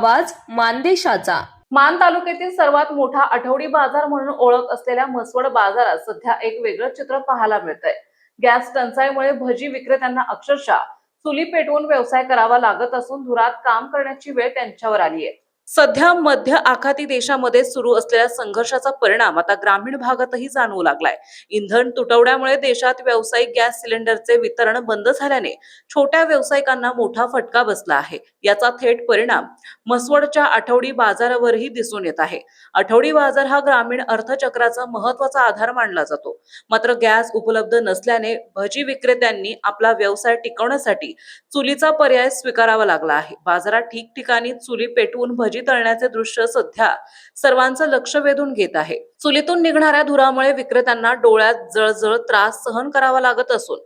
आवाज मानदेशाचा। मान तालुक्यातील सर्वात मोठा आठवडी बाजार म्हणून ओळख असलेल्या म्हसवड बाजारात सध्या एक वेगळं चित्र पाहायला मिळतंय। गॅस टंचाईमुळे भजी विक्रेत्यांना अक्षरशः चुली पेटवून व्यवसाय करावा लागत असून धुरात काम करण्याची वेळ त्यांच्यावर आली आहे। सध्या मध्य आखाती देशामध्ये सुरू असलेल्या संघर्षाचा परिणाम आता ग्रामीण भागातही जाणवू लागलाय। इंधन तुटवड्यामुळे देशात व्यावसायिक गॅस सिलेंडरचे वितरण बंद झाल्याने छोट्या व्यावसायिकांना मोठा फटका बसला आहे। याचा थेट परिणाम म्हसवडच्या आठवडी बाजारावरही दिसून येत आहे। आठवडी बाजार हा ग्रामीण अर्थचक्राचा महत्त्वाचा आधार मानला जातो। मात्र गॅस उपलब्ध नसल्याने भजी विक्रेत्यांनी आपला व्यवसाय टिकवण्यासाठी चुलीचा पर्याय स्वीकारावा लागला आहे। बाजारात ठिकठिकाणी चुली पेटवून भजी तळण्याचे दृश्य सध्या सर्वांचं लक्ष वेधून घेत आहे। चुलीतून निघणाऱ्या धुरामुळे विक्रेत्यांना डोळ्यात जळजळ त्रास सहन करावा लागत असून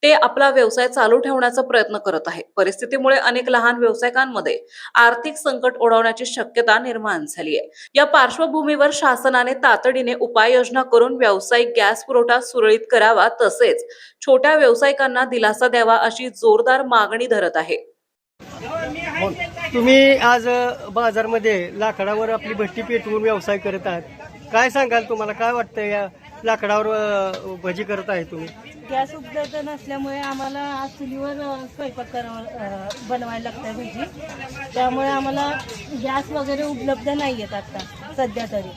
ते आपला व्यवसाय चालू ठेवण्याचा प्रयत्न करत आहे। परिस्थितीमुळे अनेक लहान व्यावसायिकांमध्ये आर्थिक संकट ओढवण्याची शक्यता निर्माण झाली आहे। या पार्श्वभूमीवर शासनाने तातडीने उपाययोजना करून व्यावसायिक गॅस पुरवठा सुरळीत करावा, तसेच छोट्या व्यावसायिकांना दिलासा द्यावा अशी जोरदार मागणी धरत आहे। तुम्ही आज बाजारमध्ये लाकडावर आपली भट्टी पेटवून व्यवसाय करत आहात, काय सांगाल? तुम्हाला काय वाटतं या लाकडावर भजी करत आहे तुम्ही? गॅस उपलब्ध नसल्यामुळे आम्हाला आज चुलीवर स्वयंपाक बनवायला लागतं भजी। त्यामुळे आम्हाला गॅस वगैरे उपलब्ध नाही आहेत आता सध्या तरी,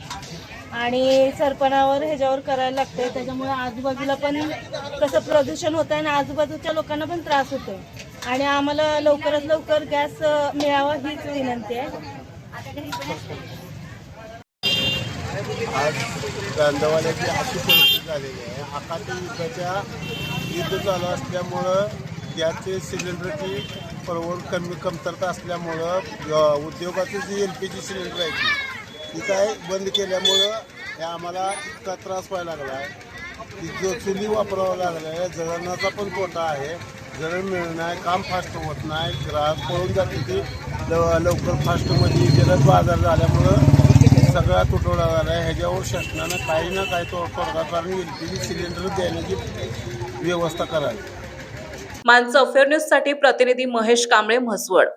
आणि सरपणावर ह्याच्यावर करायला लागतंय। त्याच्यामुळे आजूबाजूला पण कसं प्रदूषण होतं आणि आजूबाजूच्या लोकांना पण त्रास होतोय, आणि आम्हाला लवकरात लवकर गॅस मिळावा हीच विनंती आहे। आज कांदावाल्याची अशी परिस्थिती झालेली आहे। आखाती युद्धाच्या युद्ध चालू असल्यामुळं गॅसचे सिलेंडरची कमतरता असल्यामुळं उद्योगाचे जे LPG सिलेंडर आहे ती काय बंद केल्यामुळं हे आम्हाला इतका त्रास व्हायला लागला आहे। जो चुली वापरावा लागला आहे, जळणाचा पण तोटा आहे। जळण मिळणं नाही, काम फास्ट होत नाही, ग्राहक पळून जाते की लवकर फास्टमध्ये जलद बाजार झाल्यामुळं सगळा तुटवडा झाला आहे। ह्याच्यावर शासनानं काही ना काही तोडगा काढून LPG सिलेंडर देण्याची व्यवस्था करावी। मानस अफेअर न्यूज साठी प्रतिनिधी महेश कांबळे, म्हसवड।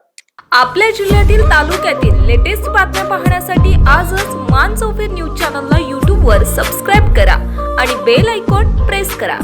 आपल्या जिल्ह्यातील तालुक्यातील लेटेस्ट बातम्या पाहण्यासाठी आजच मान चौफेर न्यूज चॅनलला YouTube वर सबस्क्राईब करा आणि बेल आयकॉन प्रेस करा।